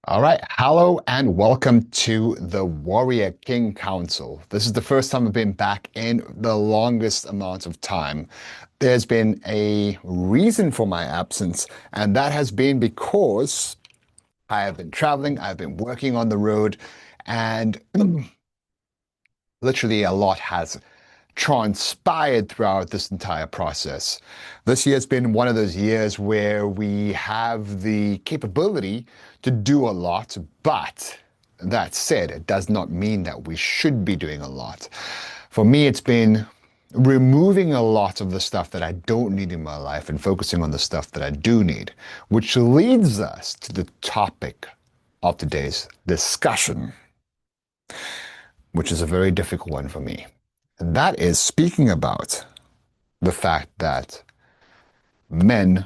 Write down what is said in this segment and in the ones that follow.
All right, hello and welcome to the Warrior King Council. This is the first time I've been back in the longest amount of time. There's been a reason for my absence, and that has been because I have been traveling, I've been working on the road, and literally a lot has transpired throughout this entire process. This year's been one of those years where we have the capability to do a lot, but that said, it does not mean that we should be doing a lot. For me, it's been removing a lot of the stuff that I don't need in my life and focusing on the stuff that I do need, which leads us to the topic of today's discussion, which is a very difficult one for me. And that is speaking about the fact that men,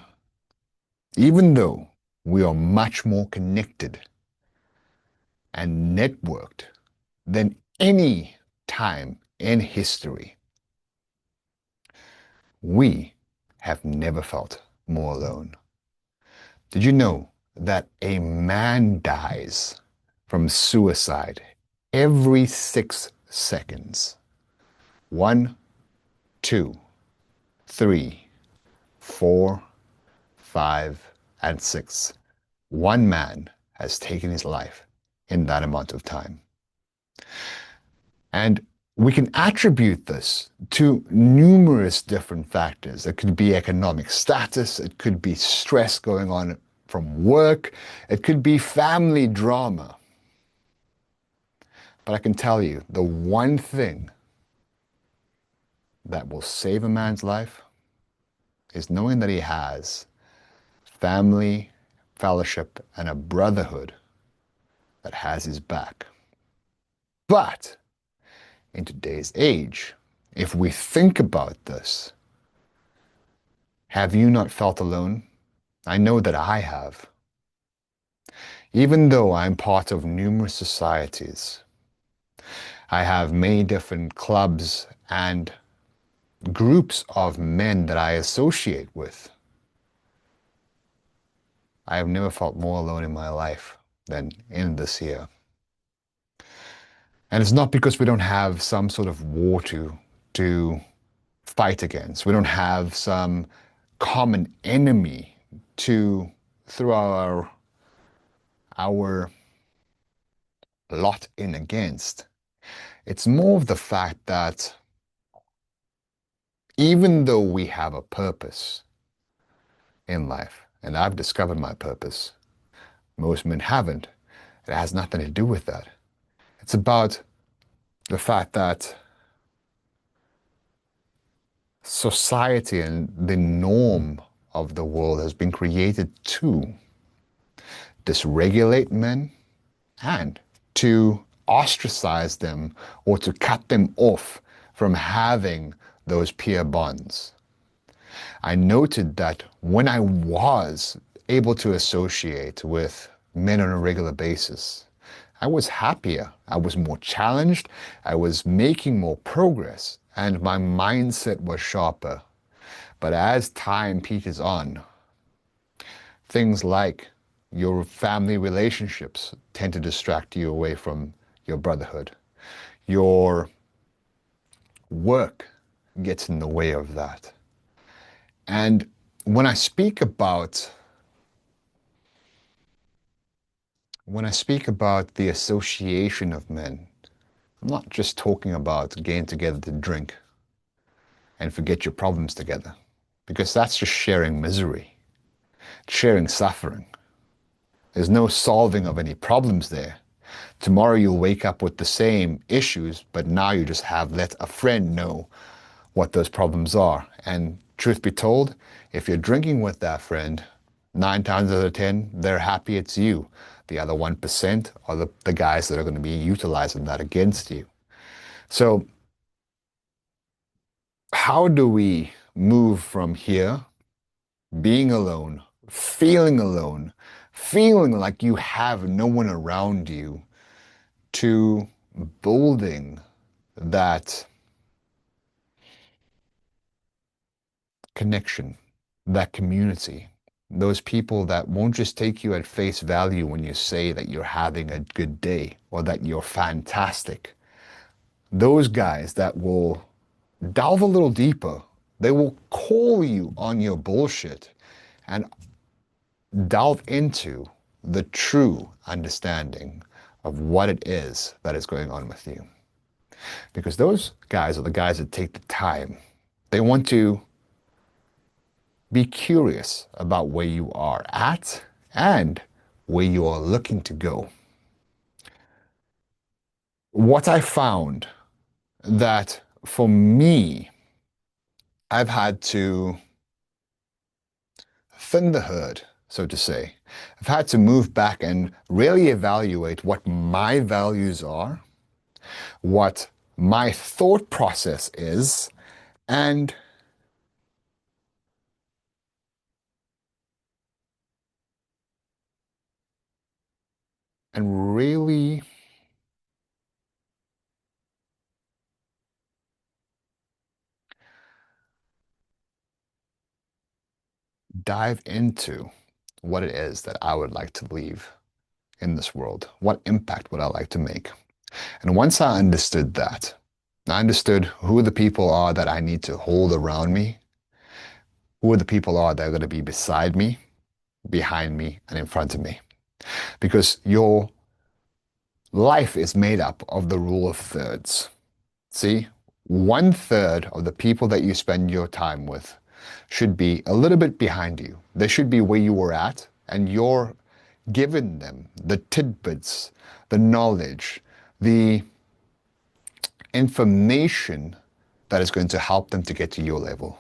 even though we are much more connected and networked than any time in history, we have never felt more alone. Did you know that a man dies from suicide every 6 seconds? 1, 2, 3, 4, 5, and 6. One man has taken his life in that amount of time. And we can attribute this to numerous different factors. It could be economic status, it could be stress going on from work, it could be family drama. But I can tell you, the one thing that will save a man's life is knowing that he has family, fellowship, and a brotherhood that has his back. But in today's age, if we think about this, have you not felt alone? I know that I have. Even though I'm part of numerous societies, I have many different clubs and groups of men that I associate with. I have never felt more alone in my life than in this year. And it's not because we don't have some sort of war to fight against. We don't have some common enemy to throw our lot in against. It's more of the fact that even though we have a purpose in life, and I've discovered my purpose, most men haven't. It has nothing to do with that. It's about the fact that society and the norm of the world has been created to dysregulate men and to ostracize them or to cut them off from having those peer bonds. I noted that when I was able to associate with men on a regular basis, I was happier, I was more challenged, I was making more progress, and my mindset was sharper. But as time peters on, things like your family relationships tend to distract you away from your brotherhood. Your work gets in the way of that. And when I speak about the association of men, I'm not just talking about getting together to drink and forget your problems together, because that's just sharing misery, sharing suffering. There's no solving of any problems there. Tomorrow you'll wake up with the same issues, but now you just have let a friend know what those problems are. And truth be told, if you're drinking with that friend, 9 times out of 10, they're happy it's you. The other 1% are the guys that are going to be utilizing that against you. So how do we move from here, being alone, feeling like you have no one around you, to building that connection that community, those people that won't just take you at face value when you say that you're having a good day or that you're fantastic. Those guys that will delve a little deeper. They will call you on your bullshit and delve into the true understanding of what it is that is going on with you. Because those guys are the guys that take the time. They want to be curious about where you are at and where you are looking to go. What I found that for me, I've had to thin the herd, so to say. I've had to move back and really evaluate what my values are, what my thought process is, and really dive into what it is that I would like to leave in this world. What impact would I like to make? And once I understood that, I understood who the people are that I need to hold around me, who the people are that are going to be beside me, behind me, and in front of me. Because your life is made up of the rule of thirds. See, one third of the people that you spend your time with should be a little bit behind you. They should be where you were at, and you're giving them the tidbits, the knowledge, the information that is going to help them to get to your level.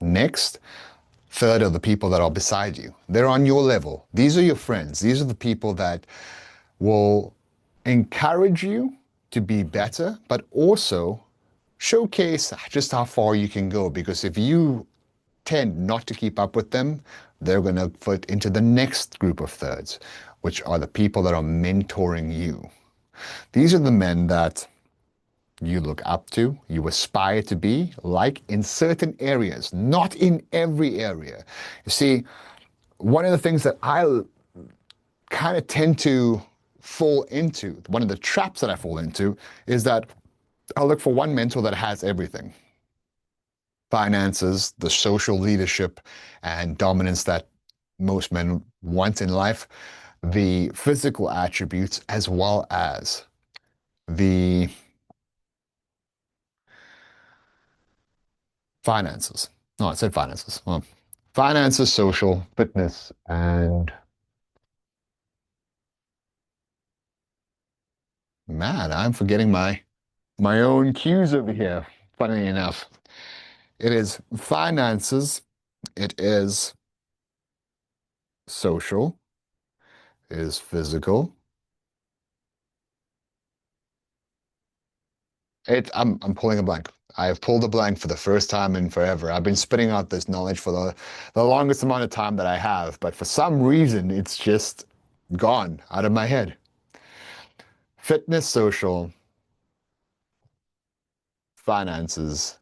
Next, third of the people that are beside you. They're on your level. These are your friends. These are the people that will encourage you to be better, but also showcase just how far you can go. Because if you tend not to keep up with them, they're going to fit into the next group of thirds, which are the people that are mentoring you. These are the men that you look up to, you aspire to be like in certain areas, not in every area. You see, one of the things that I kind of tend to fall into, one of the traps that I fall into, is that I'll look for one mentor that has everything: finances, the social leadership and dominance that most men want in life, the physical attributes, as well as the finances. No, I said finances. Well, finances, social, fitness, and man, I'm forgetting my own cues over here. Funny enough, it is finances, it is social, it is physical. I'm pulling a blank. I have pulled a blank for the first time in forever. I've been spitting out this knowledge for the longest amount of time that I have, but for some reason it's just gone out of my head. Fitness, social, finances.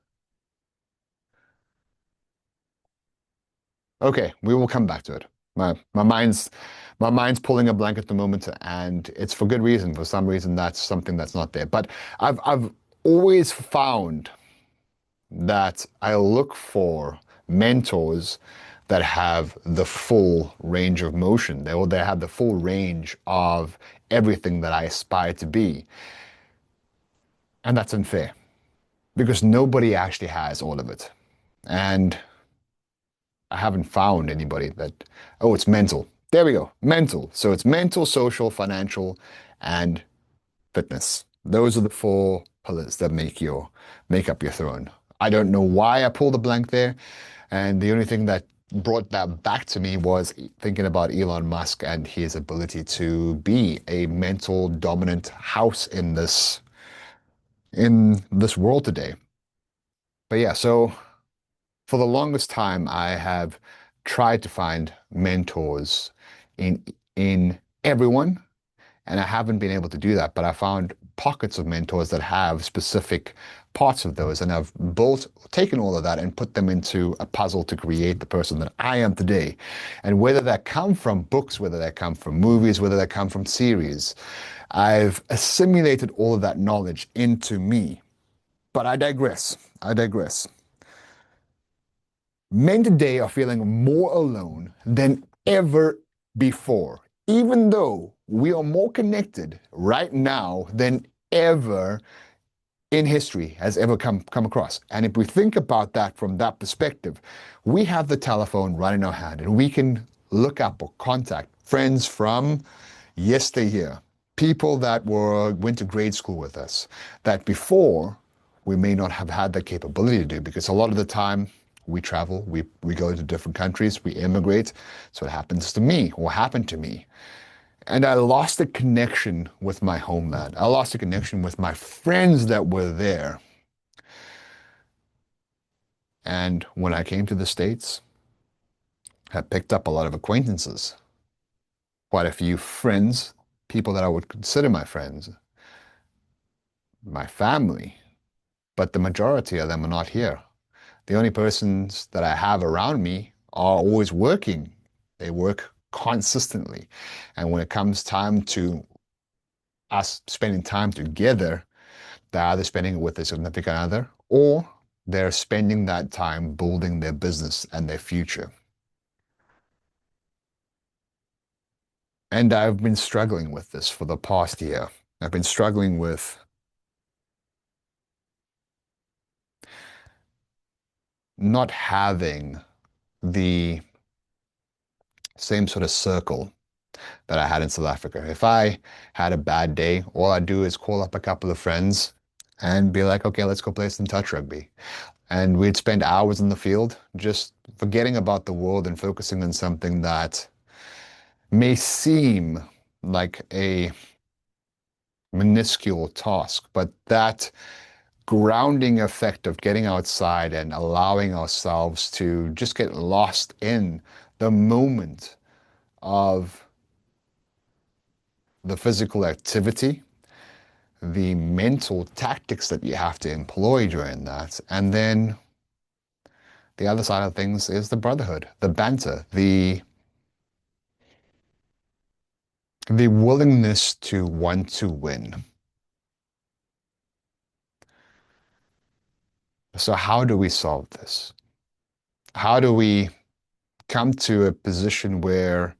Okay, we will come back to it. My mind's pulling a blank at the moment, and it's for good reason. For some reason, that's something that's not there. But I've always found that I look for mentors that have the full range of motion. They have the full range of everything that I aspire to be. And that's unfair because nobody actually has all of it. And I haven't found anybody that, oh, it's mental. There we go. Mental. So it's mental, social, financial, and fitness. Those are the four pillars that make up your throne. I don't know why I pulled a blank there. And the only thing that brought that back to me was thinking about Elon Musk and his ability to be a mental dominant house in this world today. But yeah, so for the longest time, I have tried to find mentors in everyone, And I haven't been able to do that, but I found pockets of mentors that have specific parts of those. And I've taken all of that and put them into a puzzle to create the person that I am today. And whether that come from books, whether that come from movies, whether that come from series, I've assimilated all of that knowledge into me. But I digress. I digress. Men today are feeling more alone than ever before, even though we are more connected right now than ever in history has ever come across. And if we think about that from that perspective, we have the telephone right in our hand and we can look up or contact friends from yesteryear, people that went to grade school with us, that before we may not have had the capability to do, because a lot of the time we travel, we go to different countries, we immigrate. So it happens to me or happened to me. And I lost a connection with my homeland. I lost a connection with my friends that were there. And when I came to the States, I picked up a lot of acquaintances, quite a few friends, people that I would consider my friends, my family, but the majority of them are not here. The only persons that I have around me are always working. They work consistently. And when it comes time to us spending time together, they're either spending it with a significant other or they're spending that time building their business and their future. And I've been struggling with this for the past year. I've been struggling with not having the same sort of circle that I had in South Africa. If I had a bad day, all I do is call up a couple of friends and be like, okay, let's go play some touch rugby. And we'd spend hours in the field just forgetting about the world and focusing on something that may seem like a minuscule task, but that grounding effect of getting outside and allowing ourselves to just get lost in the moment of the physical activity, the mental tactics that you have to employ during that, and then the other side of things is the brotherhood, the banter, the willingness to want to win. So how do we solve this? How do we come to a position where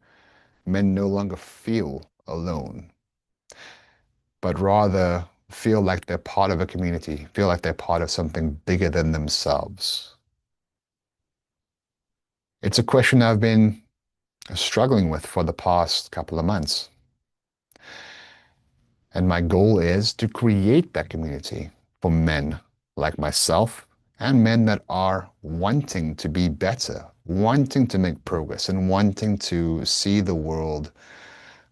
men no longer feel alone, but rather feel like they're part of a community, feel like they're part of something bigger than themselves? It's a question I've been struggling with for the past couple of months. And my goal is to create that community for men like myself and men that are wanting to be better, wanting to make progress, and wanting to see the world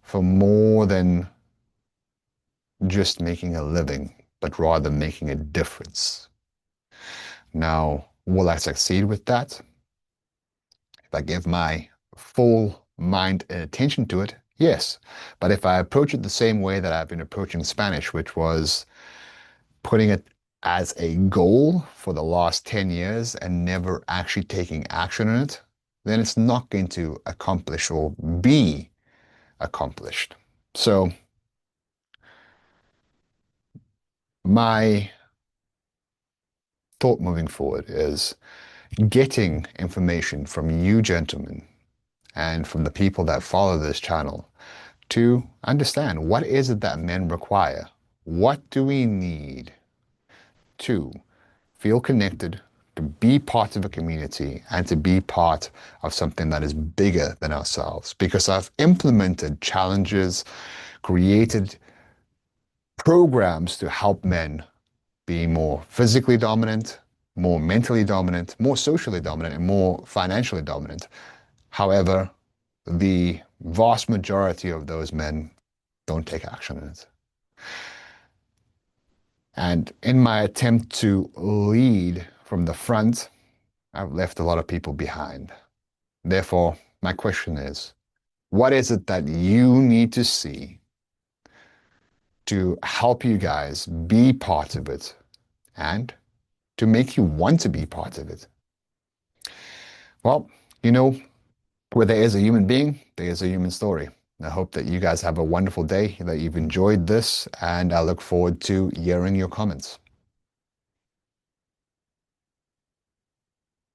for more than just making a living, but rather making a difference. Now, will I succeed with that? If I give my full mind and attention to it, yes. But if I approach it the same way that I've been approaching Spanish, which was putting it as a goal for the last 10 years and never actually taking action on it, then it's not going to accomplish or be accomplished. So my thought moving forward is getting information from you gentlemen and from the people that follow this channel to understand what is it that men require? What do we need to feel connected, to be part of a community, and to be part of something that is bigger than ourselves? Because I've implemented challenges, created programs to help men be more physically dominant, more mentally dominant, more socially dominant, and more financially dominant. However, the vast majority of those men don't take action in it. And in my attempt to lead from the front, I've left a lot of people behind. Therefore, my question is, what is it that you need to see to help you guys be part of it and to make you want to be part of it. Well, you know, where there is a human being, there is a human story. I hope that you guys have a wonderful day, that you've enjoyed this, and I look forward to hearing your comments.